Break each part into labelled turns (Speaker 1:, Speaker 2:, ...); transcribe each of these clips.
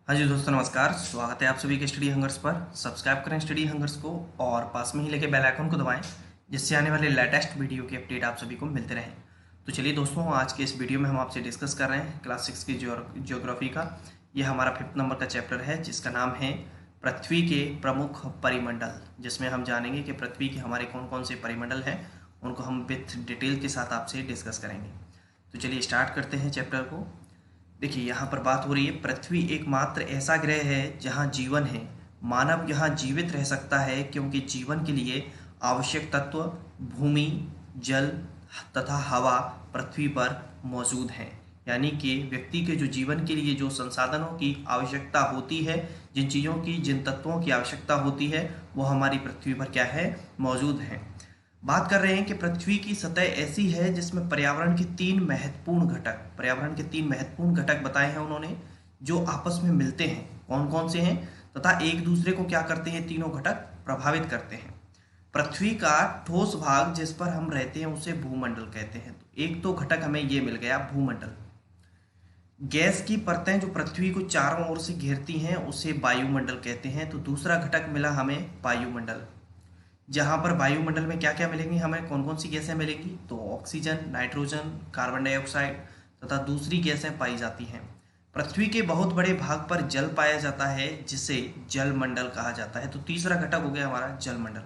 Speaker 1: हाँ जी दोस्तों, नमस्कार। स्वागत है आप सभी के स्टडी हंगर्स पर। सब्सक्राइब करें स्टडी हंगर्स को और पास में ही लेके बेल आइकन को दबाएं, जिससे आने वाले लेटेस्ट वीडियो के अपडेट आप सभी को मिलते रहें। तो चलिए दोस्तों, आज के इस वीडियो में हम आपसे डिस्कस कर रहे हैं क्लास 6 की ज्योग्राफी का। यह हमारा 5th नंबर का चैप्टर है, जिसका नाम है पृथ्वी के प्रमुख परिमंडल, जिसमें हम जानेंगे कि पृथ्वी के हमारे कौन कौन से परिमंडल हैं, उनको हम विथ डिटेल के साथ आपसे डिस्कस करेंगे। तो चलिए स्टार्ट करते हैं चैप्टर को। देखिए, यहाँ पर बात हो रही है, पृथ्वी एकमात्र ऐसा ग्रह है जहाँ जीवन है। मानव यहाँ जीवित रह सकता है क्योंकि जीवन के लिए आवश्यक तत्व भूमि, जल तथा हवा पृथ्वी पर मौजूद हैं। यानी कि व्यक्ति के जो जीवन के लिए जो संसाधनों की आवश्यकता होती है, जिन चीज़ों की, जिन तत्वों की आवश्यकता होती है, वो हमारी पृथ्वी पर क्या है, मौजूद हैं। बात कर रहे हैं कि पृथ्वी की सतह ऐसी है जिसमें पर्यावरण के तीन महत्वपूर्ण घटक बताए हैं उन्होंने, जो आपस में मिलते हैं। कौन कौन से हैं तथा एक दूसरे को क्या करते हैं, तीनों घटक प्रभावित करते हैं। पृथ्वी का ठोस भाग जिस पर हम रहते हैं उसे भूमंडल कहते हैं। तो एक तो घटक हमें ये मिल गया, भूमंडल। गैस की परतें जो पृथ्वी को चारों ओर से घेरती हैं उसे वायुमंडल कहते हैं। तो दूसरा घटक मिला हमें वायुमंडल, जहाँ पर वायुमंडल में क्या क्या मिलेंगी, हमें कौन कौन सी गैसें मिलेंगी, तो ऑक्सीजन, नाइट्रोजन, कार्बन डाइऑक्साइड तथा दूसरी गैसें पाई जाती हैं। पृथ्वी के बहुत बड़े भाग पर जल पाया जाता है, जिसे जलमंडल कहा जाता है। तो तीसरा घटक हो गया हमारा जलमंडल।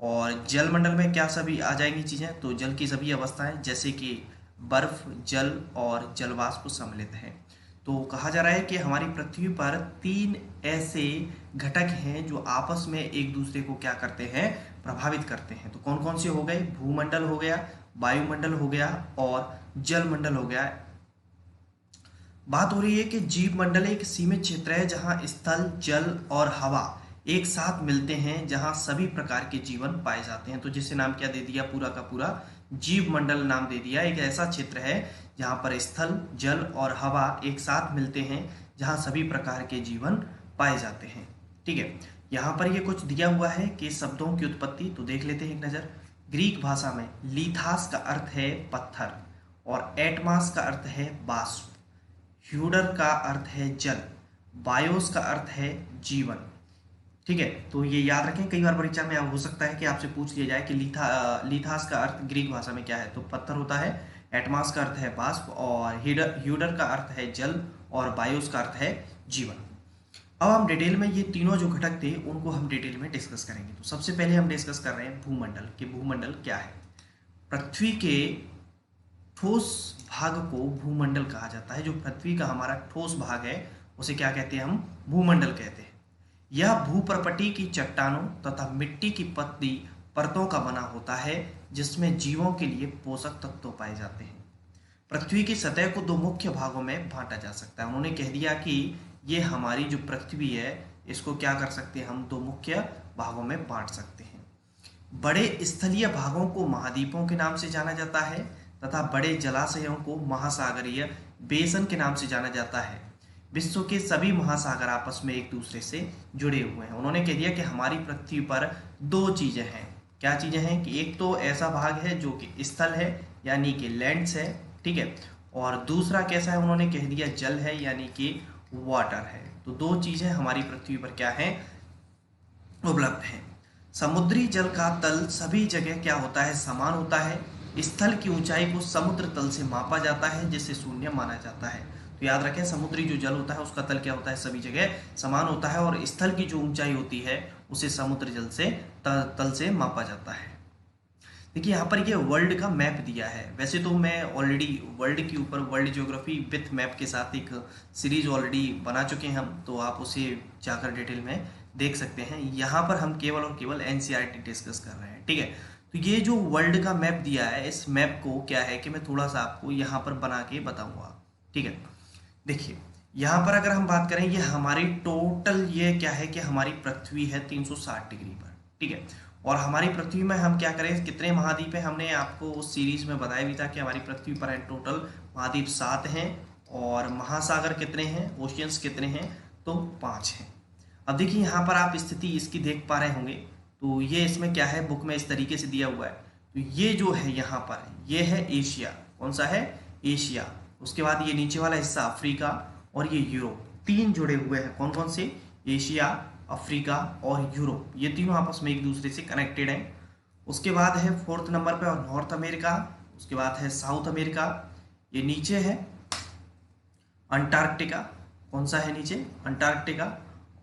Speaker 1: और जलमंडल में क्या सभी आ जाएंगी चीज़ें, तो जल की सभी अवस्थाएं जैसे कि बर्फ, जल और जलवाष्प सम्मिलित हैं। तो कहा जा रहा है कि हमारी पृथ्वी पर तीन ऐसे घटक हैं जो आपस में एक दूसरे को क्या करते हैं, प्रभावित करते हैं। तो कौन कौन से हो गए, भूमंडल हो गया, वायुमंडल हो गया और जलमंडल हो गया। बात हो रही है कि जीव मंडल एक सीमित क्षेत्र है जहां स्थल, जल और हवा एक साथ मिलते हैं, जहां सभी प्रकार के जीवन पाए जाते हैं। तो जिसे नाम क्या दे दिया, पूरा का पूरा जीव मंडल नाम दे दिया। एक ऐसा क्षेत्र है जहां पर स्थल, जल और हवा एक साथ मिलते हैं, जहां सभी प्रकार के जीवन पाए जाते हैं। ठीक है, यहाँ पर ये कुछ दिया हुआ है कि शब्दों की उत्पत्ति, तो देख लेते हैं एक नज़र। ग्रीक भाषा में लीथास का अर्थ है पत्थर और एटमास का अर्थ है बाष्प, ह्यूडर का अर्थ है जल, बायोस का अर्थ है जीवन। ठीक है, तो ये याद रखें, कई बार परीक्षा में हो सकता है कि आपसे पूछ लिया जाए कि लीथास का अर्थ ग्रीक भाषा में क्या है, तो पत्थर होता है, एटमास का अर्थ है बाष्प और ह्यूडर का अर्थ है जल और बायोस का अर्थ है जीवन। अब हम डिटेल में ये तीनों जो घटक थे उनको हम डिटेल में डिस्कस करेंगे। तो सबसे पहले हम डिस्कस कर रहे हैं भूमंडल कि भूमंडल क्या है। पृथ्वी के ठोस भाग को भूमंडल कहा जाता है। जो पृथ्वी का हमारा ठोस भाग है उसे क्या कहते हैं, हम भूमंडल कहते हैं। यह भूपर्पटी की चट्टानों तथा मिट्टी की पतली परतों का बना होता है, जिसमें जीवों के लिए पोषक तत्व पाए जाते हैं। पृथ्वी की सतह को दो मुख्य भागों में बांटा जा सकता है। उन्होंने कह दिया कि ये हमारी जो पृथ्वी है इसको क्या कर सकते हैं, हम दो मुख्य भागों में बांट सकते हैं। बड़े स्थलीय भागों को महाद्वीपों के नाम से जाना जाता है तथा बड़े जलाशयों को महासागरीय बेसन के नाम से जाना जाता है। विश्व के सभी महासागर आपस में एक दूसरे से जुड़े हुए हैं। उन्होंने कह दिया कि हमारी पृथ्वी पर दो चीज़ें हैं। क्या चीज़ें हैं कि एक तो ऐसा भाग है जो कि स्थल है, यानी कि लैंड्स है, ठीक है, और दूसरा कैसा है, उन्होंने कह दिया जल है, यानी कि वाटर है। तो दो चीज़ें हमारी पृथ्वी पर क्या है, उपलब्ध हैं। समुद्री जल का तल सभी जगह क्या होता है, समान होता है। स्थल की ऊंचाई को समुद्र तल से मापा जाता है, जिसे शून्य माना जाता है। तो याद रखें, समुद्री जो जल होता है उसका तल क्या होता है, सभी जगह समान होता है, और स्थल की जो ऊंचाई होती है उसे समुद्र जल से तल से मापा जाता है। देखिए, यहाँ पर ये वर्ल्ड का मैप दिया है। वैसे तो मैं ऑलरेडी वर्ल्ड के ऊपर वर्ल्ड ज्योग्राफी विथ मैप के साथ एक सीरीज ऑलरेडी बना चुके हैं हम, तो आप उसे जाकर डिटेल में देख सकते हैं। यहाँ पर हम केवल और केवल एनसीईआरटी डिस्कस कर रहे हैं। ठीक है, तो ये जो वर्ल्ड का मैप दिया है, इस मैप को क्या है कि मैं थोड़ा सा आपको यहाँ पर बना के बताऊँगा। ठीक है, देखिए यहाँ पर अगर हम बात करें, ये हमारी टोटल ये क्या है कि हमारी पृथ्वी है 360 डिग्री पर। ठीक है, और हमारी पृथ्वी में हम क्या करें, कितने महाद्वीप हैं, हमने आपको उस सीरीज में बताया भी था कि हमारी पृथ्वी पर है टोटल महाद्वीप 7 हैं, और महासागर कितने हैं, ओशियंस कितने हैं, तो 5 हैं। अब देखिए यहाँ पर आप स्थिति इसकी देख पा रहे होंगे। तो ये इसमें क्या है, बुक में इस तरीके से दिया हुआ है। तो ये जो है यहाँ पर, ये है एशिया। कौन सा है, एशिया। उसके बाद ये नीचे वाला हिस्सा अफ्रीका और ये यूरोप। तीन जुड़े हुए हैं। कौन कौन से? एशिया, अफ्रीका और यूरोप, ये तीनों आपस में एक दूसरे से कनेक्टेड हैं। उसके बाद है फोर्थ नंबर पे और नॉर्थ अमेरिका, उसके बाद है साउथ अमेरिका, ये नीचे है अंटार्कटिका। कौन सा है नीचे? अंटार्कटिका।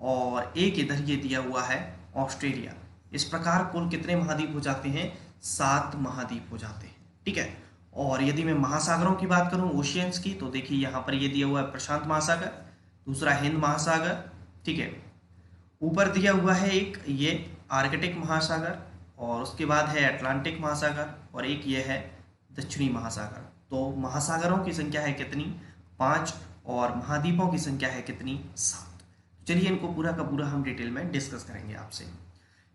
Speaker 1: और एक इधर ये दिया हुआ है ऑस्ट्रेलिया। इस प्रकार कुल कितने महाद्वीप हो जाते हैं? 7 महाद्वीप हो जाते हैं। ठीक है। और यदि मैं महासागरों की बात करूं, ओशियंस की, तो देखिए यहाँ पर ये दिया हुआ है प्रशांत महासागर, दूसरा हिंद महासागर, ठीक है, ऊपर दिया हुआ है एक ये आर्कटिक महासागर, और उसके बाद है अटलांटिक महासागर, और एक ये है दक्षिणी महासागर। तो महासागरों की संख्या है कितनी? 5, और महाद्वीपों की संख्या है कितनी? 7। चलिए इनको पूरा का पूरा हम डिटेल में डिस्कस करेंगे आपसे।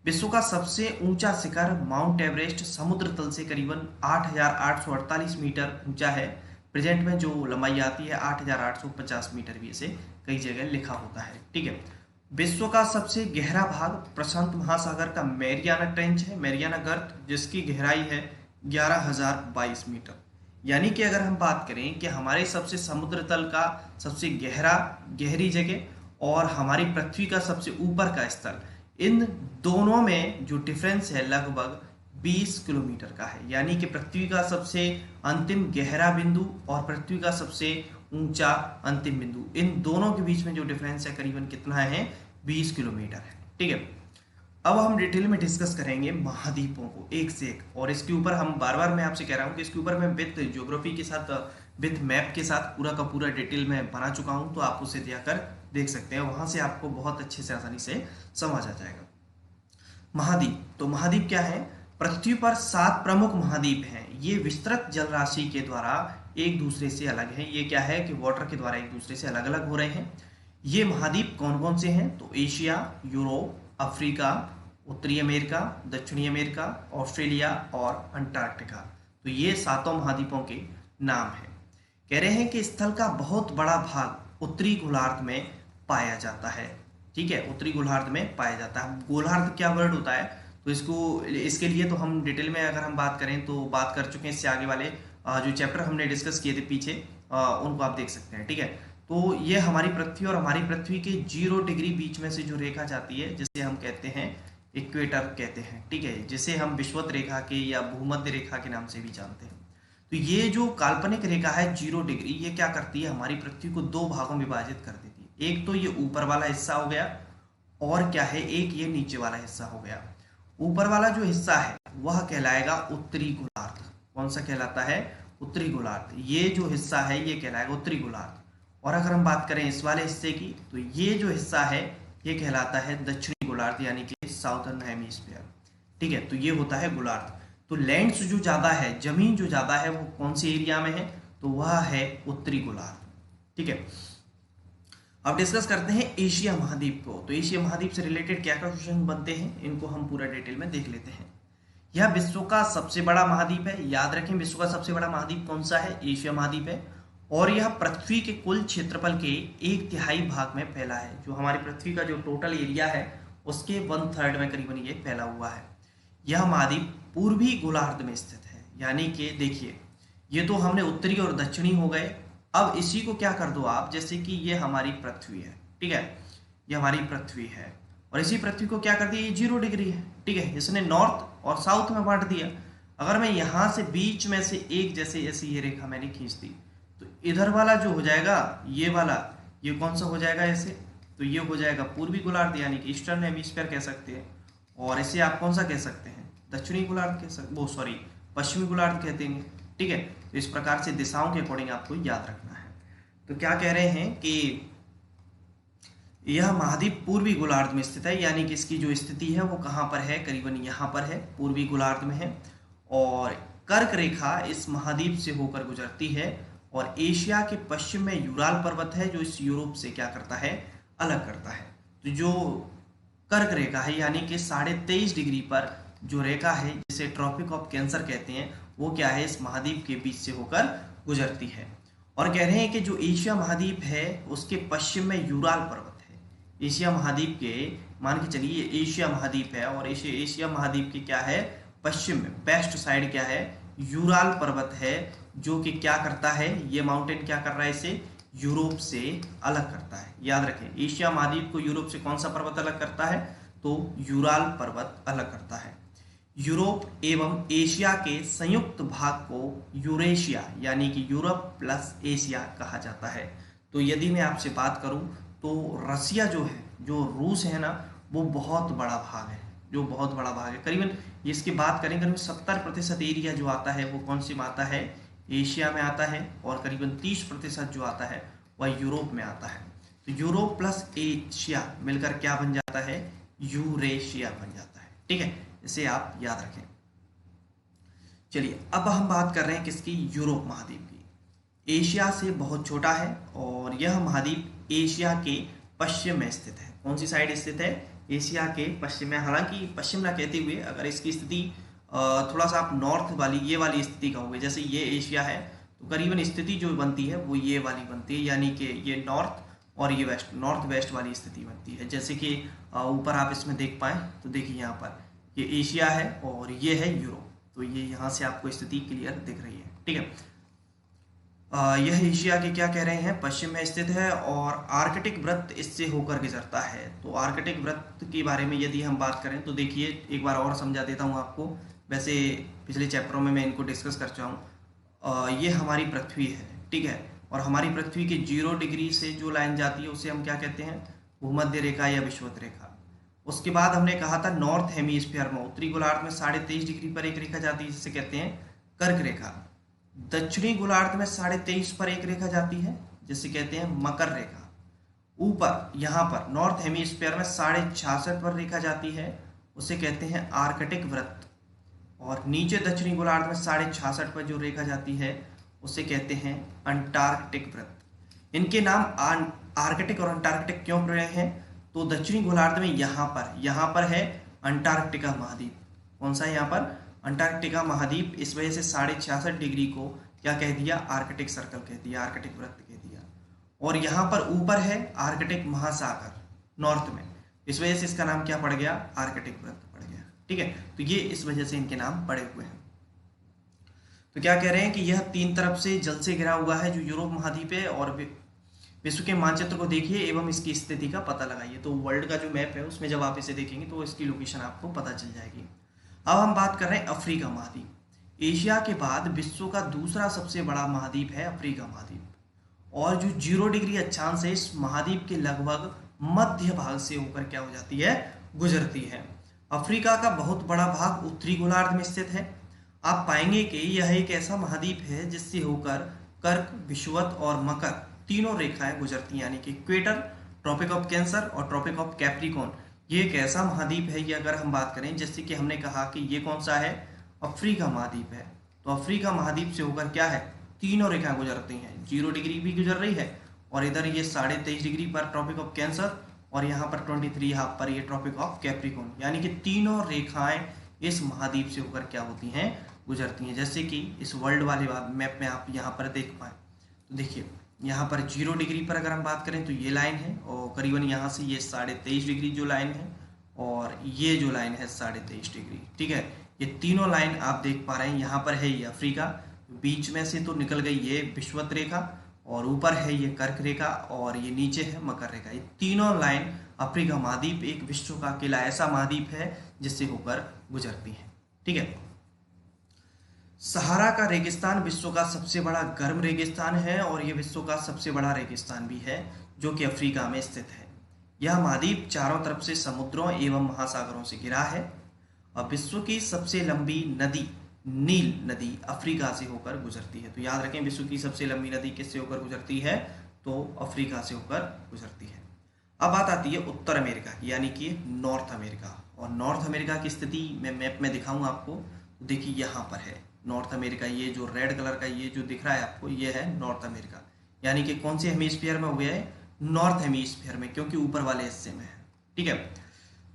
Speaker 1: विश्व का सबसे ऊंचा शिखर माउंट एवरेस्ट समुद्र तल से करीबन 8,848 मीटर ऊंचा है। प्रेजेंट में जो लंबाई आती है 8,850 मीटर भी इसे कई जगह लिखा होता है। ठीक है। विश्व का सबसे गहरा भाग प्रशांत महासागर का मैरियाना ट्रेंच है, मैरियाना गर्त, जिसकी गहराई है 11,022 मीटर। यानी कि अगर हम बात करें कि हमारे सबसे समुद्र तल का सबसे गहरी जगह और हमारी पृथ्वी का सबसे ऊपर का स्थल, इन दोनों में जो डिफरेंस है लगभग 20 किलोमीटर का है। यानी कि पृथ्वी का सबसे अंतिम गहरा बिंदु और पृथ्वी का सबसे ऊंचा अंतिम बिंदु, इन दोनों के बीच में जो डिफरेंस है करीबन कितना है? 20 किलोमीटर है। ठीक है। अब हम डिटेल में डिस्कस करेंगे महाद्वीपों को एक से एक, और इसके ऊपर हम बार बार मैं आपसे कह रहा हूँ कि इसके ऊपर मैं विथ ज्योग्राफी के साथ, विथ मैप के साथ पूरा का पूरा डिटेल में बना चुका हूँ, तो आप उसे जाकर देख सकते हैं, वहां से आपको बहुत अच्छे से आसानी से समझ आ जाएगा। महाद्वीप, तो महाद्वीप क्या है? पृथ्वी पर 7 प्रमुख महाद्वीप हैं। ये विस्तृत जल राशि के द्वारा एक दूसरे से अलग हैं। ये क्या है कि वाटर के द्वारा एक दूसरे से अलग अलग हो रहे हैं। ये महाद्वीप कौन कौन से हैं? तो एशिया, यूरोप, अफ्रीका, उत्तरी अमेरिका, दक्षिणी अमेरिका, ऑस्ट्रेलिया और अंटार्कटिका। तो ये 7 महाद्वीपों के नाम हैं। कह रहे हैं कि स्थल का बहुत बड़ा भाग उत्तरी गोलार्ध में पाया जाता है। ठीक है, उत्तरी गोलार्ध में पाया जाता है। गोलार्ध क्या वर्ड होता है? तो इसके लिए तो हम डिटेल में अगर हम बात करें तो बात कर चुके हैं। इससे आगे वाले जो चैप्टर हमने डिस्कस किए थे पीछे, उनको आप देख सकते हैं। ठीक है। तो ये हमारी पृथ्वी और हमारी पृथ्वी के 0 डिग्री बीच में से जो रेखा जाती है, जिसे हम कहते हैं इक्वेटर कहते हैं। ठीक है, जिसे हम विषुवत रेखा के या भूमध्य रेखा के नाम से भी जानते हैं। तो ये जो काल्पनिक रेखा है 0 डिग्री, ये क्या करती है? हमारी पृथ्वी को 2 भागों में विभाजित कर देती है। एक तो ये ऊपर वाला हिस्सा हो गया, और क्या है, एक ये नीचे वाला हिस्सा हो गया। ऊपर वाला जो हिस्सा है वह कहलाएगा उत्तरी गोलार्ध। कौन सा कहलाता है? उत्तरी गोलार्ध। ये जो हिस्सा है ये कहलाएगा उत्तरी गोलार्ध। और अगर हम बात करें इस वाले हिस्से की, तो ये जो हिस्सा है ये कहलाता है दक्षिणी गोलार्ध, यानी कि साउथर्न हेमिस्फीयर। ठीक है, तो ये होता है गोलार्ध। तो लैंड्स जो ज्यादा है, जमीन जो ज्यादा है, वो कौन से एरिया में है? तो वह है उत्तरी गोलार्ध। ठीक है। अब डिस्कस करते हैं एशिया महाद्वीप को। तो एशिया महाद्वीप से रिलेटेड क्या क्या क्वेश्चन बनते हैं, इनको हम पूरा डिटेल में देख लेते हैं। यह विश्व का सबसे बड़ा महाद्वीप है। याद रखें, विश्व का सबसे बड़ा महाद्वीप कौन सा है? एशिया महाद्वीप है। और यह पृथ्वी के कुल क्षेत्रफल के 1/3 भाग में फैला है। जो हमारी पृथ्वी का जो टोटल एरिया है उसके 1/3 में करीबन ये फैला हुआ है। यह महाद्वीप पूर्वी गोलार्ध में स्थित है। यानी कि देखिए, ये तो हमने उत्तरी और दक्षिणी हो गए। अब इसी को क्या कर दो आप, जैसे कि ये हमारी पृथ्वी है। ठीक है, ये हमारी पृथ्वी है, और इसी पृथ्वी को क्या कर दिया? ये 0 डिग्री है। ठीक है, इसने नॉर्थ और साउथ में बांट दिया। अगर मैं यहां से बीच में से एक जैसे ऐसी ये रेखा मैंने खींच दी, तो इधर वाला जो हो जाएगा, ये वाला, ये कौन सा हो जाएगा ऐसे? तो ये हो जाएगा पूर्वी गोलार्ध, यानी कि ईस्टर्न हेमिस्फीयर कह सकते हैं। और इसे आप कौन सा कह सकते हैं? दक्षिणी गोलार्ध कह सकते, वो सॉरी पश्चिमी गोलार्ध कहते हैं। ठीक है, तो इस प्रकार से दिशाओं के अकॉर्डिंग आपको याद रखना है। तो क्या कह रहे हैं कि यह महाद्वीप पूर्वी गोलार्ध में स्थित है। यानी कि इसकी जो स्थिति है वो कहाँ पर है? करीबन यहाँ पर है, पूर्वी गोलार्ध में है। और कर्क रेखा इस महाद्वीप से होकर गुजरती है, और एशिया के पश्चिम में यूराल पर्वत है, जो इस यूरोप से क्या करता है? अलग करता है। तो जो कर्क रेखा है, यानी कि 23.5 डिग्री पर जो रेखा है, जिसे ट्रॉपिक ऑफ कैंसर कहते हैं, वो क्या है? इस महाद्वीप के बीच से होकर गुजरती है। और कह रहे हैं कि जो एशिया महाद्वीप है उसके पश्चिम में यूराल पर्वत है। एशिया महाद्वीप के, मान के चलिए एशिया महाद्वीप है, और एशिया महाद्वीप के क्या है? पश्चिम में वेस्ट साइड क्या है? यूराल पर्वत है, जो कि क्या करता है? ये माउंटेन क्या कर रहा है? इसे यूरोप से अलग करता है। याद रखें, एशिया महाद्वीप को यूरोप से कौन सा पर्वत अलग करता है? तो यूराल पर्वत अलग करता है। यूरोप एवं एशिया के संयुक्त भाग को यूरेशिया यानी कि यूरोप प्लस एशिया कहा जाता है। तो यदि मैं आपसे बात करूं तो रसिया जो है, जो रूस है ना, वो बहुत बड़ा भाग है, जो बहुत बड़ा भाग है। करीबन इसकी बात करें, करीबन 70% एरिया जो आता है वो कौन सी में आता है? एशिया में आता है, और करीबन 30% जो आता है वह यूरोप में आता है। तो यूरोप प्लस एशिया मिलकर क्या बन जाता है? यूरेशिया बन जाता है। ठीक है, इसे आप याद रखें। चलिए अब हम बात कर रहे हैं किसकी? यूरोप महाद्वीप की। एशिया से बहुत छोटा है और यह महाद्वीप एशिया के पश्चिम में स्थित है। कौन सी साइड स्थित है? एशिया के पश्चिम में। हालांकि पश्चिम ना कहते हुए अगर इसकी स्थिति थोड़ा सा आप नॉर्थ वाली, ये वाली स्थिति कहोगे, जैसे ये एशिया है तो करीबन स्थिति जो बनती है वो ये वाली बनती है, यानी कि ये नॉर्थ और ये वेस्ट, नॉर्थ वेस्ट वाली स्थिति बनती है। जैसे कि ऊपर आप इसमें देख पाए तो देखिए यहाँ पर ये एशिया है और ये है यूरोप, तो ये यहाँ से आपको स्थिति क्लियर दिख रही है। ठीक है, यह एशिया के क्या कह रहे हैं? पश्चिम में स्थित है और आर्कटिक वृत्त इससे होकर गुजरता है। तो आर्कटिक वृत्त के बारे में यदि हम बात करें तो देखिए, एक बार और समझा देता हूँ आपको। वैसे पिछले चैप्टरों में मैं इनको डिस्कस कर चुका हूँ। ये हमारी पृथ्वी है, ठीक है, और हमारी पृथ्वी के 0 डिग्री से जो लाइन जाती है उसे हम क्या कहते हैं? भूमध्य रेखा या विषुवत रेखा। उसके बाद हमने कहा था नॉर्थ हेमीस्फीयर में, उत्तरी गोलार्ध में 23.5 डिग्री पर एक रेखा जाती है जिसे कहते हैं कर्क रेखा। दक्षिणी गोलार्ध में 23.5 पर एक रेखा जाती है जिसे कहते हैं मकर रेखा। ऊपर यहाँ पर नॉर्थ हेमीस्फीयर में 66.5 पर रेखा जाती है, उसे कहते हैं आर्कटिक वृत्त। और नीचे दक्षिणी गोलार्ध में 66.5 पर जो रेखा जाती है उसे कहते हैं अंटार्कटिक वृत्त। इनके नाम आर्कटिक और अंटार्कटिक क्यों पड़े हैं? तो दक्षिणी गोलार्ध में यहाँ पर है अंटार्कटिका महाद्वीप। कौन सा है यहाँ पर? अंटार्कटिका महाद्वीप। इस वजह से 66.5 डिग्री को क्या कह दिया? आर्कटिक सर्कल कह दिया, आर्कटिक वृत्त कह दिया। और यहाँ पर ऊपर है आर्कटिक महासागर नॉर्थ में, इस वजह से इसका नाम क्या पड़ गया? आर्कटिक वृत्त पड़ गया। ठीक है, तो ये इस वजह से इनके नाम पड़े हुए हैं। तो क्या कह रहे हैं कि यह 3 तरफ से जल से घिरा हुआ है जो यूरोप महाद्वीप है, और विश्व के मानचित्र को देखिए एवं इसकी स्थिति का पता लगाइए। तो वर्ल्ड का जो मैप है उसमें जब आप इसे देखेंगे तो इसकी लोकेशन आपको पता चल जाएगी। अब हम बात कर रहे हैं अफ्रीका महाद्वीप। एशिया के बाद विश्व का दूसरा सबसे बड़ा महाद्वीप है अफ्रीका महाद्वीप, और जो 0 डिग्री अक्षांश है इस महाद्वीप के लगभग मध्य भाग से होकर क्या हो जाती है? गुजरती है। अफ्रीका का बहुत बड़ा भाग उत्तरी गोलार्ध में स्थित है। आप पाएंगे कि यह एक ऐसा महाद्वीप है जिससे होकर कर्क, विषुवत और मकर तीनों रेखाएं गुजरती हैं, यानी कि इक्वेटर, ट्रॉपिक ऑफ कैंसर और ट्रॉपिक ऑफ कैप्रिकॉर्न। ये एक ऐसा महाद्वीप है, ये अगर हम बात करें, जैसे कि हमने कहा कि ये कौन सा है? अफ्रीका महाद्वीप है। तो अफ्रीका महाद्वीप से होकर क्या है? तीनों रेखाएं गुजरती हैं। 0 डिग्री भी गुजर रही है, और इधर ये 23.5 डिग्री पर ट्रॉपिक ऑफ कैंसर, और यहाँ पर 23 यहाँ पर ये ट्रॉपिक ऑफ कैप्रिकॉर्न, यानी कि तीनों रेखाएं इस महाद्वीप से होकर क्या होती हैं? गुजरती हैं। जैसे कि इस वर्ल्ड वाले मैप में आप यहाँ पर देख पाए तो देखिए, यहाँ पर 0 डिग्री पर अगर हम बात करें तो ये लाइन है, और करीबन यहाँ से ये 23.5 डिग्री जो लाइन है, और ये जो लाइन है 23.5 डिग्री। ठीक है, ये तीनों लाइन आप देख पा रहे हैं। यहाँ पर है ये अफ्रीका, बीच में से तो निकल गई ये विषुवत रेखा, और ऊपर है ये कर्क रेखा, और ये नीचे है मकर रेखा। ये तीनों लाइन अफ्रीका महाद्वीप एक विश्व का अकेला ऐसा महाद्वीप है जिससे होकर गुजरती है। ठीक है, सहारा का रेगिस्तान विश्व का सबसे बड़ा गर्म रेगिस्तान है, और यह विश्व का सबसे बड़ा रेगिस्तान भी है जो कि अफ्रीका में स्थित है। यह महाद्वीप चारों तरफ से समुद्रों एवं महासागरों से घिरा है, और विश्व की सबसे लंबी नदी नील नदी अफ्रीका से होकर गुजरती है। तो याद रखें, विश्व की सबसे लंबी नदी किससे होकर गुजरती है? तो अफ्रीका से होकर गुजरती है। अब बात आती है उत्तर अमेरिका की, यानी कि नॉर्थ अमेरिका। और नॉर्थ अमेरिका की स्थिति मैं मैप में दिखाऊंगा आपको। तो देखिए यहाँ पर है नॉर्थ अमेरिका, ये जो रेड कलर का ये जो दिख रहा है आपको, ये है नॉर्थ अमेरिका, यानी कि कौन से हेमीस्फीयर में हो गया है? नॉर्थ हेमीस्फीयर में, क्योंकि ऊपर वाले हिस्से में है। ठीक है,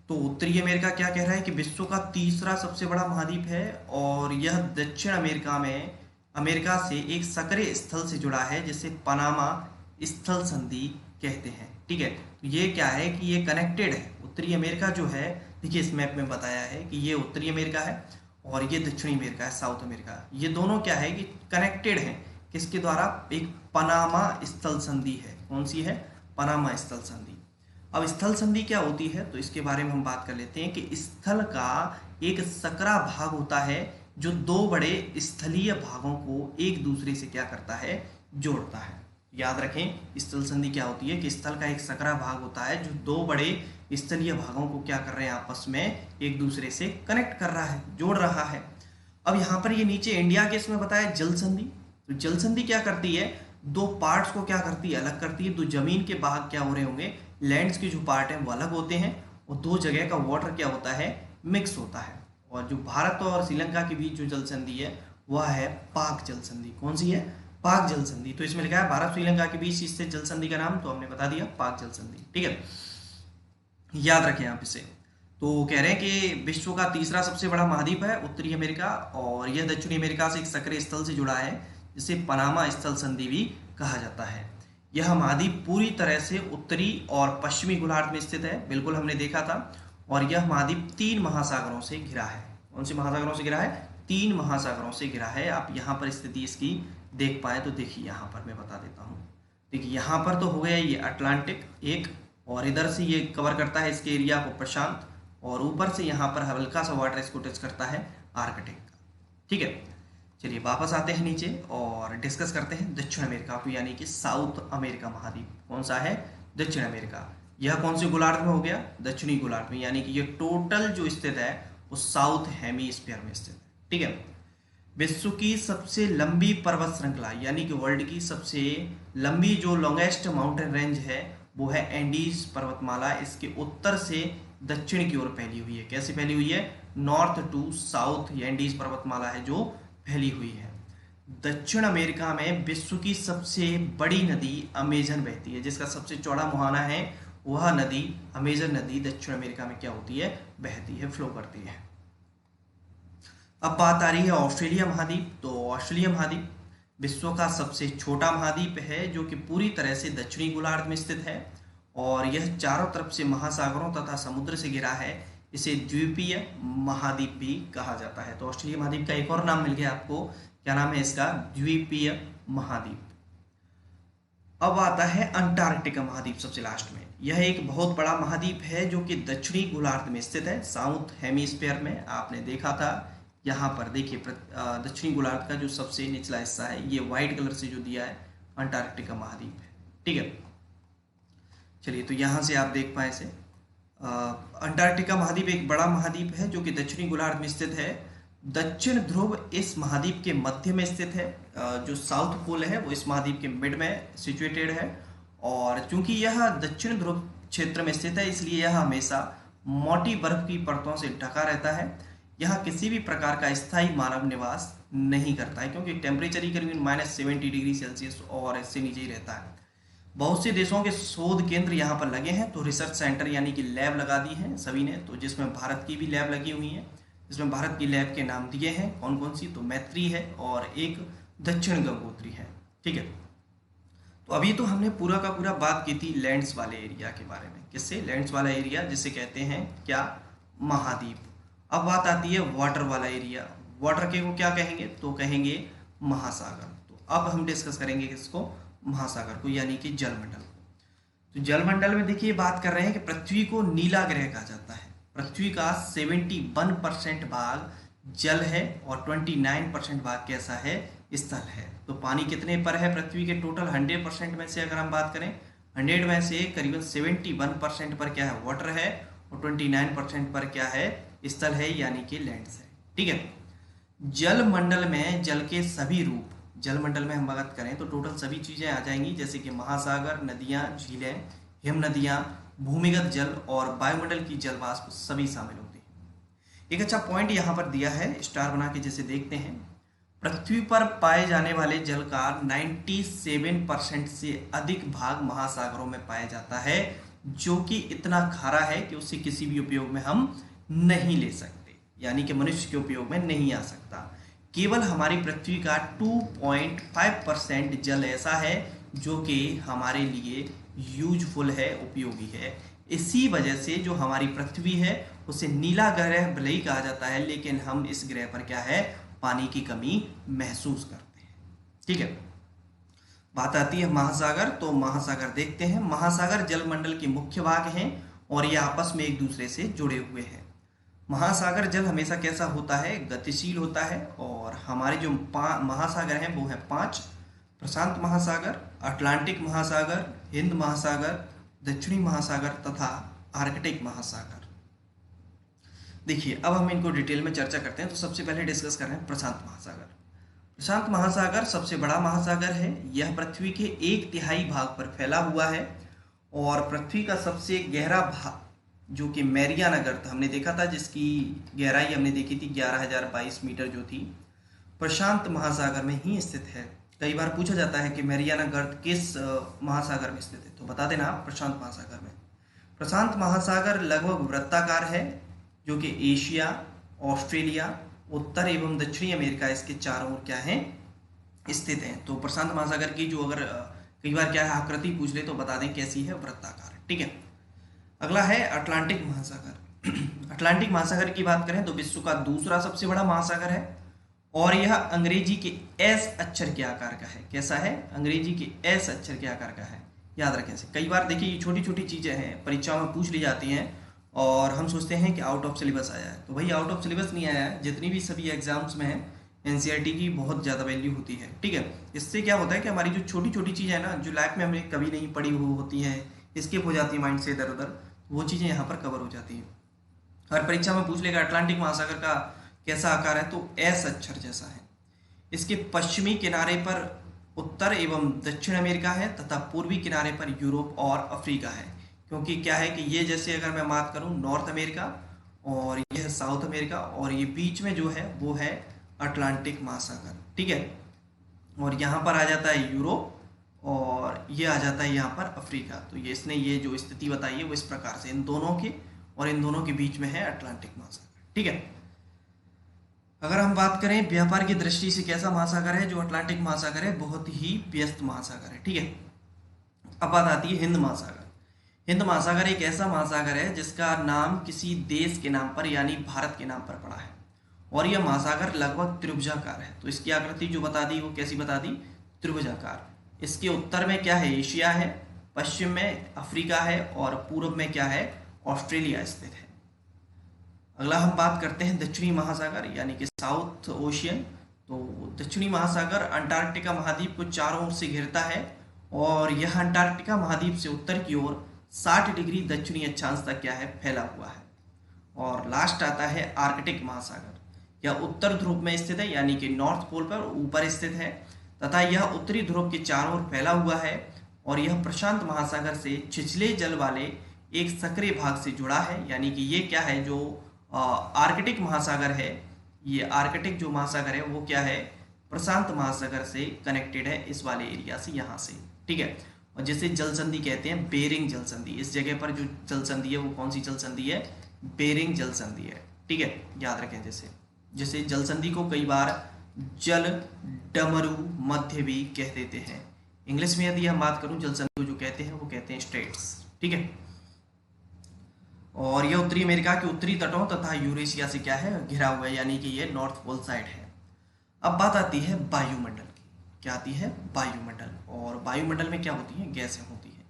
Speaker 1: तो उत्तरी अमेरिका क्या कह रहा है कि विश्व का तीसरा सबसे बड़ा महाद्वीप है, और यह दक्षिण अमेरिका में अमेरिका से एक सक्रिय स्थल से जुड़ा है जिसे पनामा स्थल संधि कहते हैं। ठीक है, तो ये क्या है कि ये कनेक्टेड है। उत्तरी अमेरिका जो है, देखिए इस मैप में बताया है कि ये उत्तरी अमेरिका है और ये दक्षिणी अमेरिका है, साउथ अमेरिका। ये दोनों क्या है कि कनेक्टेड हैं, किसके द्वारा? एक पनामा स्थल संधि है। कौन सी है? पनामा स्थल संधि। अब स्थल संधि क्या होती है तो इसके बारे में हम बात कर लेते हैं कि स्थल का एक सकरा भाग होता है जो दो बड़े स्थलीय भागों को एक दूसरे से क्या करता है? जोड़ता है। याद रखें, स्थल संधि क्या होती है कि स्थल का एक सकरा भाग होता है जो दो बड़े स्थलीय भागों को क्या कर रहे हैं? आपस में एक दूसरे से कनेक्ट कर रहा है, जोड़ रहा है। अब यहाँ पर ये नीचे इंडिया के इसमें बताया जल संधि। तो जल संधि क्या करती है? दो पार्ट्स को क्या करती है? अलग करती है। तो जमीन के भाग क्या हो रहे होंगे? लैंड्स के जो पार्ट हैं वो अलग होते हैं और दो जगह का वाटर क्या होता है? मिक्स होता है। और जो भारत और श्रीलंका के बीच जो जल संधि है वह है पाक जल संधि। कौन सी है? पाक जल संधि। तो इसमें लिखा है भारत श्रीलंका के बीच स्थित जल संधि का नाम, तो हमने बता दिया पाक जल संधि। ठीक है, याद रखें आप इसे। तो कह रहे हैं कि विश्व का तीसरा सबसे बड़ा महाद्वीप है उत्तरी अमेरिका और यह दक्षिणी अमेरिका से एक सक्रिय स्थल से जुड़ा है जिसे पनामा स्थल संधि भी कहा जाता है। यह महाद्वीप पूरी तरह से उत्तरी और पश्चिमी गोलार्ध में स्थित है, बिल्कुल हमने देखा था। और यह महाद्वीप 3 महासागरों से घिरा है। कौन से महासागरों से घिरा है? 3 महासागरों से घिरा है। आप यहाँ पर स्थिति इसकी देख पाए तो देखिए, यहाँ पर मैं बता देता हूँ। देखिए यहाँ पर तो हो गया ये अटलांटिक एक, और इधर से ये कवर करता है इसके एरिया को प्रशांत, और ऊपर से यहाँ पर हल्का सा वाटर इसको टच करता है आर्कटिक का। ठीक है, चलिए वापस आते हैं नीचे और डिस्कस करते हैं दक्षिण अमेरिका को, यानी कि साउथ अमेरिका महाद्वीप। कौन सा है? दक्षिण अमेरिका। यह कौन से गोलार्ध में हो गया? दक्षिणी गोलार्ध में, यानी कि ये टोटल जो स्थित है वो साउथ हेमीस्फीयर में स्थित है। ठीक है, विश्व की सबसे लंबी पर्वत श्रृंखला यानी कि वर्ल्ड की सबसे लंबी जो लॉन्गेस्ट माउंटेन रेंज है वो है एंडीज पर्वतमाला। इसके उत्तर से दक्षिण की ओर फैली हुई है। कैसे फैली हुई है? नॉर्थ टू साउथ ये एंडीज पर्वतमाला है जो फैली हुई है। दक्षिण अमेरिका में विश्व की सबसे बड़ी नदी अमेजन बहती है, जिसका सबसे चौड़ा मुहाना है वह नदी अमेजन नदी दक्षिण अमेरिका में क्या होती है? बहती है, फ्लो करती है। अब बात आ रही है ऑस्ट्रेलिया महाद्वीप। तो ऑस्ट्रेलिया महाद्वीप विश्व का सबसे छोटा महाद्वीप है जो कि पूरी तरह से दक्षिणी गोलार्ध में स्थित है और यह चारों तरफ से महासागरों तथा समुद्र से घिरा है। इसे द्वीपीय महाद्वीप भी कहा जाता है। तो ऑस्ट्रेलिया महाद्वीप का एक और नाम मिल गया आपको, क्या नाम है इसका? द्वीपीय महाद्वीप। अब आता है अंटार्कटिका महाद्वीप सबसे लास्ट में। यह एक बहुत बड़ा महाद्वीप है जो कि दक्षिणी गोलार्ध में स्थित है, साउथ हेमीस्फीयर में। आपने देखा था यहाँ पर, देखिए दक्षिणी गोलार्ध का जो सबसे निचला हिस्सा है ये व्हाइट कलर से जो दिया है अंटार्कटिका महाद्वीप है। ठीक है, चलिए तो यहाँ से आप देख पाए इसे। अंटार्कटिका महाद्वीप एक बड़ा महाद्वीप है जो कि दक्षिणी गोलार्ध में स्थित है। दक्षिण ध्रुव इस महाद्वीप के मध्य में स्थित है। जो साउथ पोल है वो इस महाद्वीप के मिड में सिचुएटेड है और चूंकि यह दक्षिण ध्रुव क्षेत्र में स्थित है इसलिए यह हमेशा मोटी बर्फ की परतों से ढका रहता है। यह किसी भी प्रकार का स्थायी मानव निवास नहीं करता है क्योंकि टेम्परेचर ही करीब -70 डिग्री सेल्सियस और इससे नीचे ही रहता है। बहुत से देशों के शोध केंद्र यहाँ पर लगे हैं, तो रिसर्च सेंटर यानी कि लैब लगा दी हैं सभी ने, तो जिसमें भारत की भी लैब लगी हुई है। जिसमें भारत की लैब के नाम दिए हैं कौन कौन सी? तो मैत्री है और एक दक्षिण गंगोत्री है। ठीक है, तो अभी तो हमने पूरा का पूरा बात की थी लैंड्स वाले एरिया के बारे में। किससे? लैंड्स वाला एरिया, जिसे कहते हैं क्या? महाद्वीप। अब बात आती है वाटर वाला एरिया। वाटर के को क्या कहेंगे? तो कहेंगे महासागर। तो अब हम डिस्कस करेंगे किसको? महासागर को, यानी कि जलमंडल को। तो जलमंडल में देखिए बात कर रहे हैं कि पृथ्वी को नीला ग्रह कहा जाता है। पृथ्वी का 71% भाग जल है और 29% भाग कैसा है? स्थल है। तो पानी कितने पर है पृथ्वी के? टोटल 100% में से अगर हम बात करें, 100 में से करीबन 71% पर क्या है? वाटर है और 29% पर क्या है? स्थल है, यानी कि लैंड्स है। ठीक है, जलमंडल में जल के सभी रूप, जलमंडल में हम बात करें तो टोटल सभी चीजें आ जाएंगी, जैसे कि महासागर, नदियां, झीलें, हिम नदियां, भूमिगत जल और वायुमंडल की जल वाष्प सभी शामिल होते हैं। एक अच्छा पॉइंट यहाँ पर दिया है, स्टार बना के जैसे देखते हैं। पृथ्वी पर पाए जाने वाले जल का 97% से अधिक भाग महासागरों में पाया जाता है, जो कि इतना खारा है कि उसे किसी भी उपयोग में हम नहीं ले सकते, यानी कि मनुष्य के उपयोग में नहीं आ सकता। केवल हमारी पृथ्वी का 2.5% जल ऐसा है जो कि हमारे लिए यूजफुल है, उपयोगी है। इसी वजह से जो हमारी पृथ्वी है उसे नीला ग्रह भले ही कहा जाता है, लेकिन हम इस ग्रह पर क्या है? पानी की कमी महसूस करते हैं। ठीक है, बात आती है महासागर, तो महासागर देखते हैं। महासागर जलमंडल के मुख्य भाग हैं और ये आपस में एक दूसरे से जुड़े हुए हैं। महासागर जल हमेशा कैसा होता है, गतिशील होता है। और हमारे जो महासागर हैं वो हैं 5: प्रशांत महासागर, अटलांटिक महासागर, हिंद महासागर, दक्षिणी महासागर तथा आर्कटिक महासागर। देखिए अब हम इनको डिटेल में चर्चा करते हैं। तो सबसे पहले डिस्कस कर रहे हैं प्रशांत महासागर। प्रशांत महासागर सबसे बड़ा महासागर है। यह पृथ्वी के 1/3 भाग पर फैला हुआ है और पृथ्वी का सबसे गहरा भाग जो कि मैरियाना गर्त हमने देखा था, जिसकी गहराई हमने देखी थी 11,022 मीटर जो थी, प्रशांत महासागर में ही स्थित है। कई बार पूछा जाता है कि मैरियाना गर्त किस महासागर में स्थित है, तो बता देना आप प्रशांत महासागर में। प्रशांत महासागर लगभग वृत्ताकार है जो कि एशिया, ऑस्ट्रेलिया, उत्तर एवं दक्षिणी अमेरिका इसके चारों ओर क्या है, स्थित हैं। तो प्रशांत महासागर की जो अगर कई बार क्या है आकृति पूछ ले तो बता दें कैसी है, वृत्ताकार है। ठीक है, अगला है अटलांटिक महासागर। अटलांटिक महासागर की बात करें तो विश्व का दूसरा सबसे बड़ा महासागर है और यह अंग्रेजी के एस अक्षर के आकार का है। कैसा है, अंग्रेजी के एस अक्षर के आकार का है। याद रखें से। कई बार देखिए ये छोटी छोटी चीजें हैं, परीक्षाओं में पूछ ली जाती हैं और हम सोचते हैं कि आउट ऑफ सिलेबस आया है, तो भाई आउट ऑफ सिलेबस नहीं आया है। जितनी भी सभी एग्जाम्स में है एनसीईआरटी की बहुत ज़्यादा वैल्यू होती है। ठीक है, इससे क्या होता है कि हमारी जो छोटी छोटी चीज़ें हैं ना, जो लाइफ में हमने कभी नहीं पढ़ी होती हैं, स्किप हो जाती है माइंड से इधर उधर, वो चीज़ें यहाँ पर कवर हो जाती हैं। हर परीक्षा में पूछ लेगा अटलांटिक महासागर का कैसा आकार है, तो एस अक्षर जैसा है। इसके पश्चिमी किनारे पर उत्तर एवं दक्षिण अमेरिका है तथा पूर्वी किनारे पर यूरोप और अफ्रीका है। क्योंकि क्या है कि ये जैसे अगर मैं बात करूं नॉर्थ अमेरिका और यह साउथ अमेरिका और ये बीच में जो है वो है अटलांटिक महासागर। ठीक है, और यहाँ पर आ जाता है यूरोप और ये आ जाता है यहाँ पर अफ्रीका। तो ये इसने ये जो स्थिति बताई है वो इस प्रकार से इन दोनों के और इन दोनों के बीच में है अटलांटिक महासागर। ठीक है, अगर हम बात करें व्यापार की दृष्टि से कैसा महासागर है, जो अटलांटिक महासागर है बहुत ही व्यस्त महासागर है। ठीक है, अब बात आती है हिंद महासागर। हिंद महासागर एक ऐसा महासागर है जिसका नाम किसी देश के नाम पर यानी भारत के नाम पर पड़ा है और यह महासागर लगभग त्रिभुजाकार है। तो इसकी आकृति जो बता दी वो कैसी बता दी, त्रिभुजाकार। इसके उत्तर में क्या है, एशिया है, पश्चिम में अफ्रीका है और पूर्व में क्या है, ऑस्ट्रेलिया स्थित है। अगला हम बात करते हैं दक्षिणी महासागर यानी कि साउथ ओशियन। तो दक्षिणी महासागर अंटार्कटिका महाद्वीप को चारों ओर से घेरता है और यह अंटार्कटिका महाद्वीप से उत्तर की ओर 60 डिग्री दक्षिणी अक्षांश तक क्या है, फैला हुआ है। और लास्ट आता है आर्कटिक महासागर। यह उत्तर ध्रुव में स्थित है यानी कि नॉर्थ पोल पर ऊपर स्थित है तथा यह उत्तरी ध्रुव के चारों ओर फैला हुआ है और यह प्रशांत महासागर से छिछले जल वाले एक सक्रिय भाग से जुड़ा है। यानी कि ये क्या है, जो आर्कटिक महासागर है, ये आर्कटिक जो महासागर है वो क्या है, प्रशांत महासागर से कनेक्टेड है इस वाले एरिया से, यहाँ से। ठीक है, और जिसे जल संधि कहते हैं, बेरिंग जल संधि। इस जगह पर जो जल संधि है वो कौन सी जल संधि है, बेरिंग जल संधि है। ठीक है, याद रखें। जैसे जल संधि को कई बार जल डमरू मध्य भी कह देते हैं। इंग्लिश में यदि हम बात करूं जल संधि को जो कहते हैं वो कहते हैं स्ट्रेट्स। ठीक है, और यह उत्तरी अमेरिका के उत्तरी तटों तथा यूरेशिया से क्या है, घिरा हुआ है, यानी कि ये नॉर्थ पोल साइड है। अब बात आती है वायुमंडल की। क्या आती है, वायुमंडल। और वायुमंडल में क्या होती है, गैसें होती है।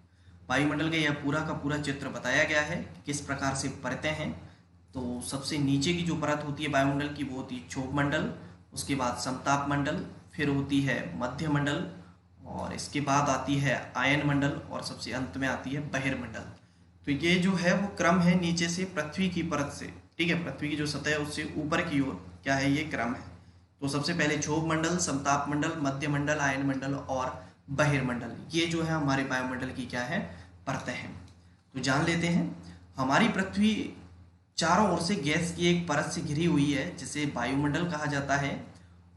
Speaker 1: वायुमंडल का यह पूरा का पूरा चित्र बताया गया है किस प्रकार से परतें हैं। तो सबसे नीचे की जो परत होती है वायुमंडल की वो होती है क्षोभ मंडल, उसके बाद समताप मंडल, फिर होती है मध्य मंडल और इसके बाद आती है आयन मंडल और सबसे अंत में आती है बहिर्मंडल। तो ये जो है वो क्रम है नीचे से पृथ्वी की परत से। ठीक है, पृथ्वी की जो सतह है उससे ऊपर की ओर क्या है, ये क्रम है। तो सबसे पहले क्षोभ मंडल, समताप मंडल, मध्य मंडल, आयन मंडल और बहिर्मंडल, ये जो है हमारे वायुमंडल की क्या है, परतें हैं। तो जान लेते हैं, हमारी पृथ्वी चारों ओर से गैस की एक परत से घिरी हुई है जिसे वायुमंडल कहा जाता है।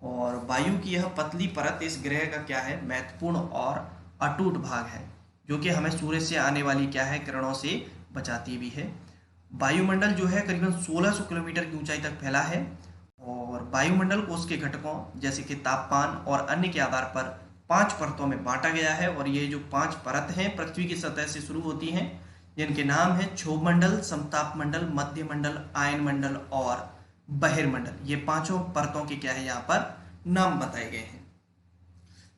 Speaker 1: और वायु की यह पतली परत इस ग्रह का क्या है, महत्वपूर्ण और अटूट भाग है, जो कि हमें सूर्य से आने वाली क्या है, किरणों से बचाती भी है। वायुमंडल जो है करीबन 1600 किलोमीटर की ऊंचाई तक फैला है और वायुमंडल को उसके घटकों जैसे कि तापमान और अन्य के आधार पर 5 परतों में बांटा गया है। और ये जो 5 परत हैं पृथ्वी की सतह से शुरू होती हैं, जिनके नाम है क्षोभ मंडल, समताप मंडल, मध्य मंडल, आयन मंडल और बहिर्मंडल। ये पांचों परतों के क्या है, यहाँ पर नाम बताए गए हैं।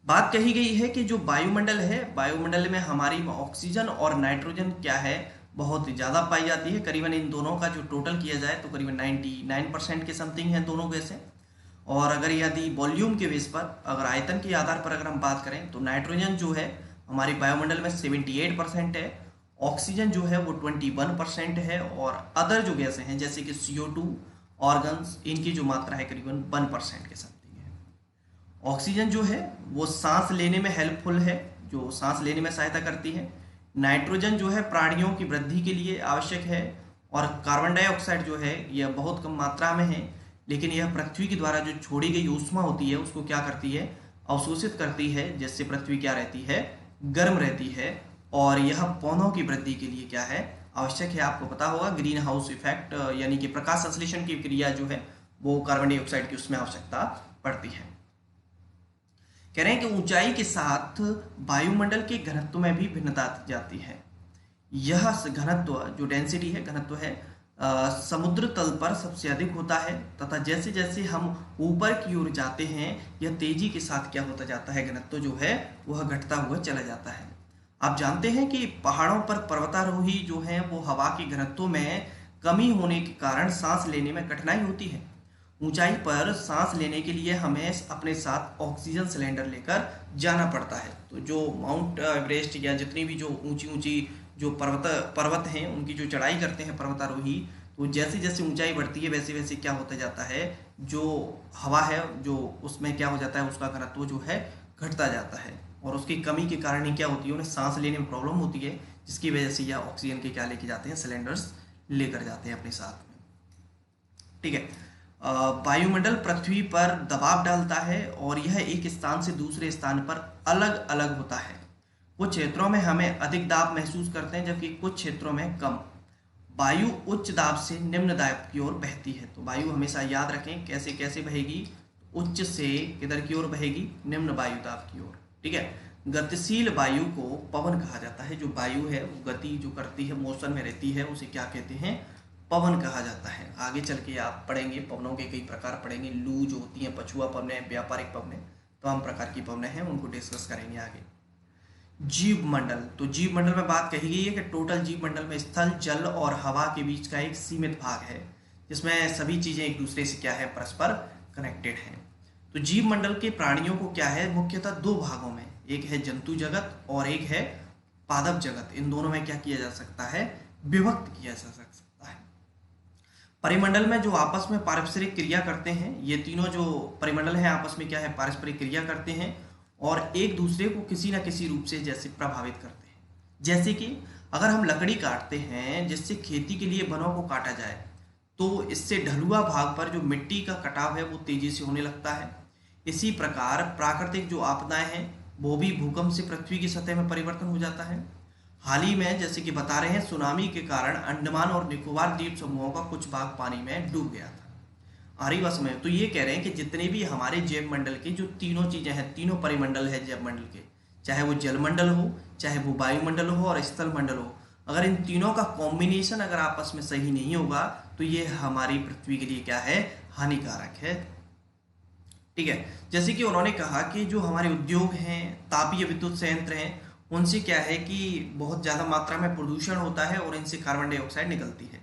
Speaker 1: बात कही गई है कि जो वायुमंडल है, वायुमंडल में हमारी ऑक्सीजन और नाइट्रोजन क्या है, बहुत ज़्यादा पाई जाती है। करीबन इन दोनों का जो टोटल किया जाए तो करीबन 99% के समथिंग है दोनों गैसें। और अगर यदि वॉल्यूम के बेस पर, अगर आयतन के आधार पर अगर हम बात करें तो नाइट्रोजन जो है हमारे वायुमंडल में 78% है, ऑक्सीजन जो है वो 21% है, और अदर जो गैसें हैं जैसे कि CO2, ऑर्गन्स, इनकी जो मात्रा है करीबन 1% के समथिंग है। ऑक्सीजन जो है वो सांस लेने में हेल्पफुल है, जो सांस लेने में सहायता करती है। नाइट्रोजन जो है प्राणियों की वृद्धि के लिए आवश्यक है, और कार्बन डाइऑक्साइड जो है यह बहुत कम मात्रा में है, लेकिन यह पृथ्वी के द्वारा जो छोड़ी गई ऊष्मा होती है उसको क्या करती है, अवशोषित करती है, जिससे पृथ्वी क्या रहती है, गर्म रहती है। और यह पौधों की वृद्धि के लिए क्या है, आवश्यक है। आपको पता होगा ग्रीन हाउस इफेक्ट यानी कि प्रकाश संश्लेषण की क्रिया जो है वो कार्बन डाइऑक्साइड की उसमें आवश्यकता पड़ती है। कह रहे हैं कि ऊंचाई के साथ वायुमंडल के घनत्व में भी भिन्नता आती जाती है। यह घनत्व जो डेंसिटी है, घनत्व है, समुद्र तल पर सबसे अधिक होता है, तथा जैसे जैसे हम ऊपर की ओर जाते हैं यह तेजी के साथ क्या होता जाता है, घनत्व जो है वह घटता हुआ चला जाता है। आप जानते हैं कि पहाड़ों पर पर्वतारोही जो हैं वो हवा के घनत्व में कमी होने के कारण सांस लेने में कठिनाई होती है। ऊंचाई पर सांस लेने के लिए हमें अपने साथ ऑक्सीजन सिलेंडर लेकर जाना पड़ता है। तो जो माउंट एवरेस्ट या जितनी भी जो ऊंची ऊंची जो पर्वत हैं उनकी जो चढ़ाई करते हैं पर्वतारोही, तो जैसे जैसे ऊंचाई बढ़ती है वैसे वैसे क्या होता जाता है, जो हवा है जो उसमें क्या हो जाता है, उसका घनत्व जो है घटता जाता है, और उसकी कमी के कारण ही क्या होती है, उन्हें सांस लेने में प्रॉब्लम होती है, जिसकी वजह से यह ऑक्सीजन के क्या लेके जाते हैं, सिलेंडर्स लेकर जाते हैं अपने साथ में। ठीक है। वायुमंडल पृथ्वी पर दबाव डालता है, और यह एक स्थान से दूसरे स्थान पर अलग अलग होता है। कुछ क्षेत्रों में हमें अधिक दाब महसूस करते हैं, जबकि कुछ क्षेत्रों में कम। वायु उच्च दाब से निम्न दाब की ओर बहती है। तो वायु हमेशा याद रखें कैसे कैसे बहेगी, उच्च से किधर की ओर बहेगी, निम्न वायु दाब की ओर। ठीक है। गतिशील वायु को पवन कहा जाता है। जो वायु है वो गति जो करती है, मोशन में रहती है, उसे क्या कहते हैं, पवन कहा जाता है। आगे चल के आप पढ़ेंगे, पवनों के कई प्रकार पढ़ेंगे, लू जो होती है, पछुआ पवनें, व्यापारिक पवनें, तमाम प्रकार की पवनें हैं, उनको डिस्कस करेंगे आगे। जीव मंडल, तो जीव मंडल में बात कही गई है कि टोटल जीव मंडल में स्थल, जल और हवा के बीच का एक सीमित भाग है, जिसमें सभी चीजें एक दूसरे से क्या है, परस्पर कनेक्टेड हैं। तो जीव मंडल के प्राणियों को क्या है, मुख्यतः दो भागों में, एक है जंतु जगत और एक है पादप जगत, इन दोनों में क्या किया जा सकता है, विभक्त किया जा सकता है। परिमंडल में जो आपस में पारस्परिक क्रिया करते हैं, ये तीनों जो परिमंडल हैं आपस में क्या है, पारस्परिक क्रिया करते हैं और एक दूसरे को किसी न किसी रूप से जैसे प्रभावित करते हैं। जैसे कि अगर हम लकड़ी काटते हैं जिससे खेती के लिए वनों को काटा जाए, तो इससे ढलुआ भाग पर जो मिट्टी का कटाव है वो तेजी से होने लगता है। इसी प्रकार प्राकृतिक जो आपदाएं हैं वो भी भूकंप से पृथ्वी की सतह में परिवर्तन हो जाता है। हाल ही में जैसे कि बता रहे हैं, सुनामी के कारण अंडमान और निकोबार द्वीप समूहों का कुछ भाग पानी में डूब गया था आरिवा समय। तो ये कह रहे हैं कि जितने भी हमारे जैव मंडल के जो तीनों चीजें हैं, तीनों परिमंडल है जैव मंडल के, चाहे वो जलमंडल हो, चाहे वो वायुमंडल हो और स्थल मंडल हो, अगर इन तीनों का कॉम्बिनेशन अगर आपस में सही नहीं होगा तो ये हमारी पृथ्वी के लिए क्या है, हानिकारक है। ठीक है। जैसे कि उन्होंने कहा कि जो हमारे उद्योग हैं, तापीय विद्युत संयंत्र हैं, उनसे क्या है कि बहुत ज़्यादा मात्रा में प्रदूषण होता है और इनसे कार्बन डाइऑक्साइड निकलती है।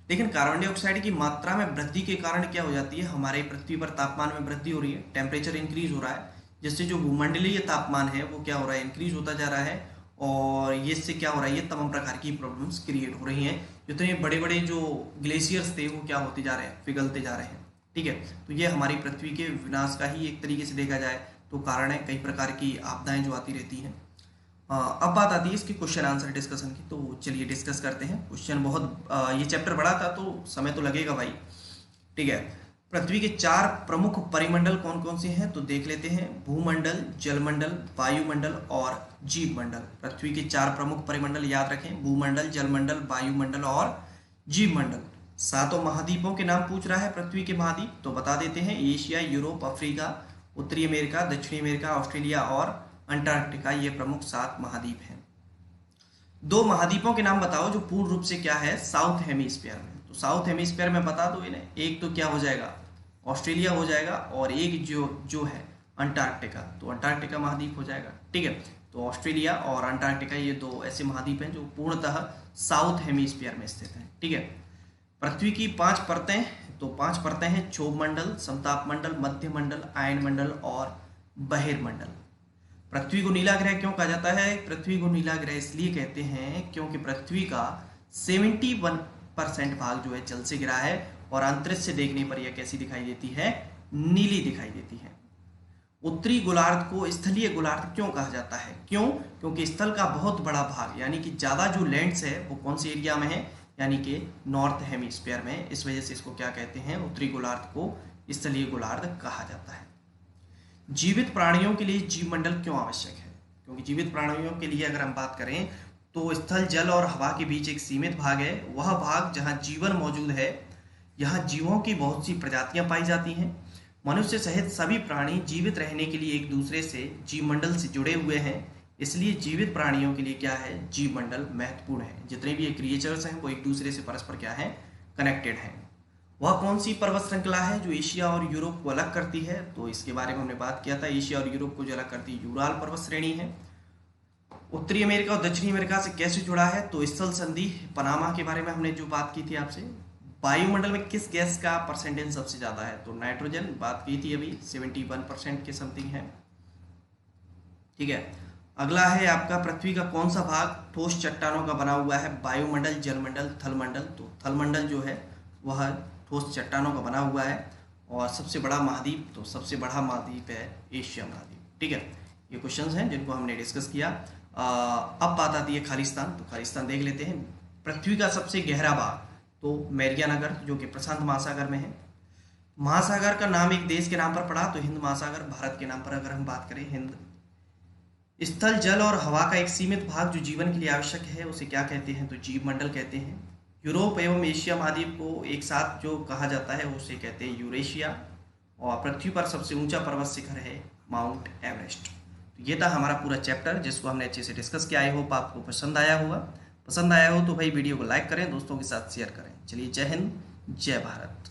Speaker 1: लेकिन कार्बन डाइऑक्साइड की मात्रा में वृद्धि के कारण क्या हो जाती है, हमारे पृथ्वी पर तापमान में वृद्धि हो रही है, टेम्परेचर इंक्रीज हो रहा है, जिससे जो भूमंडलीय तापमान है वो क्या हो रहा है, इंक्रीज होता जा रहा है। और ये इससे क्या हो रहा है, ये तमाम प्रकार की प्रॉब्लम्स क्रिएट हो रही हैं। जितने बड़े बड़े जो ग्लेशियर्स थे वो क्या होते जा रहे हैं, पिघलते जा रहे हैं। ठीक है। तो ये हमारी पृथ्वी के विनाश का ही एक तरीके से देखा जाए तो कारण है। कई प्रकार की आपदाएं जो आती रहती हैं। अब बात आती है इसकी क्वेश्चन आंसर डिस्कशन की, तो चलिए डिस्कस करते हैं। क्वेश्चन बहुत ये चैप्टर बड़ा था तो समय तो लगेगा भाई। ठीक है। पृथ्वी के 4 प्रमुख परिमंडल कौन कौन से हैं तो देख लेते हैं। भूमंडल, जलमंडल, वायुमंडल और जीव मंडल। पृथ्वी के 4 प्रमुख परिमंडल याद रखें, भूमंडल, जलमंडल, वायुमंडल और जीव मंडल। 7 महाद्वीपों के नाम पूछ रहा है पृथ्वी के महाद्वीप, तो बता देते हैं, एशिया, यूरोप, अफ्रीका, उत्तरी अमेरिका, दक्षिणी अमेरिका, ऑस्ट्रेलिया और अंटार्कटिका, ये प्रमुख 7 महाद्वीप हैं। 2 महाद्वीपों के नाम बताओ जो पूर्ण रूप से क्या है, साउथ हेमिस्फीयर में। तो साउथ हेमिस्फीयर में बता दो इन्हें, एक तो क्या हो जाएगा, ऑस्ट्रेलिया हो जाएगा, और एक जो है अंटार्कटिका, तो अंटार्कटिका महाद्वीप हो जाएगा। ठीक है, तो ऑस्ट्रेलिया और अंटार्कटिका ये दो ऐसे महाद्वीप हैं जो पूर्णतः साउथ हेमीस्फीयर में स्थित हैं। ठीक है, पृथ्वी की 5 परतें, तो 5 परतें हैं, क्षोभ मंडल, समताप मंडल, मध्य मंडल, आयन मंडल और बहिर्मंडल। पृथ्वी को नीला ग्रह क्यों कहा जाता है? पृथ्वी को नीला ग्रह इसलिए कहते हैं क्योंकि पृथ्वी का 71% भाग जो है जल से घिरा है और अंतरिक्ष से देखने पर यह कैसी दिखाई देती है? नीली दिखाई देती है। उत्तरी गोलार्ध को स्थलीय गोलार्ध क्यों कहा जाता है? क्यों? क्योंकि स्थल का बहुत बड़ा भाग यानी कि ज़्यादा जो लैंड्स है वो कौन से एरिया में है? यानी कि नॉर्थ हेमिस्फीयर में। इस वजह से इसको क्या कहते हैं? उत्तरी गोलार्ध को स्थलीय गोलार्ध कहा जाता है। जीवित प्राणियों के लिए जीवमंडल क्यों आवश्यक है? क्योंकि जीवित प्राणियों के लिए अगर हम बात करें तो स्थल, जल और हवा के बीच एक सीमित भाग है, वह भाग जहां जीवन मौजूद है, यहाँ जीवों की बहुत सी प्रजातियां पाई जाती हैं। मनुष्य सहित सभी प्राणी जीवित रहने के लिए एक दूसरे से जीवमंडल से जुड़े हुए हैं, इसलिए जीवित प्राणियों के लिए क्या है? जीवमंडल महत्वपूर्ण है। जितने भी ये क्रिएचर्स हैं वो एक दूसरे से परस्पर क्या है? कनेक्टेड हैं। वह कौन सी पर्वत श्रृंखला है जो एशिया और यूरोप को अलग करती है? तो इसके बारे में हमने बात किया था। एशिया और यूरोप को जो अलग करती है यूराल पर्वत श्रेणी है। उत्तरी अमेरिका और दक्षिणी अमेरिका से कैसे जुड़ा है? तो स्थल संधि पनामा के बारे में हमने जो बात की थी आपसे। वायुमंडल में किस गैस का परसेंटेज सबसे ज़्यादा है? तो नाइट्रोजन, बात की थी अभी, 71% के समथिंग है। ठीक है, अगला है आपका पृथ्वी का कौन सा भाग ठोस चट्टानों का बना हुआ है? वायुमंडल, जलमंडल, थलमंडल। तो थलमंडल जो है वह ठोस चट्टानों का बना हुआ है। और सबसे बड़ा महाद्वीप, तो सबसे बड़ा महाद्वीप है एशिया महाद्वीप। ठीक है, ये क्वेश्चंस हैं जिनको हमने डिस्कस किया। अब बात आती है खालिस्तान, तो खालिस्तान देख लेते हैं। पृथ्वी का सबसे गहरा भाग तो मैरियाना गर्त जो कि प्रशांत महासागर में है। महासागर का नाम एक देश के नाम पर पड़ा तो हिंद महासागर। भारत के नाम पर अगर हम बात करें हिंद। स्थल, जल और हवा का एक सीमित भाग जो जीवन के लिए आवश्यक है उसे क्या कहते हैं? तो जीवमंडल कहते हैं। यूरोप एवं एशिया महाद्वीप को एक साथ जो कहा जाता है उसे कहते हैं यूरेशिया। और पृथ्वी पर सबसे ऊंचा पर्वत शिखर है माउंट एवरेस्ट। तो ये था हमारा पूरा चैप्टर जिसको हमने अच्छे से डिस्कस किया। आई होप आपको पसंद आया होगा। पसंद आया हो तो भाई वीडियो को लाइक करें, दोस्तों के साथ शेयर करें। चलिए, जय हिंद, जय भारत।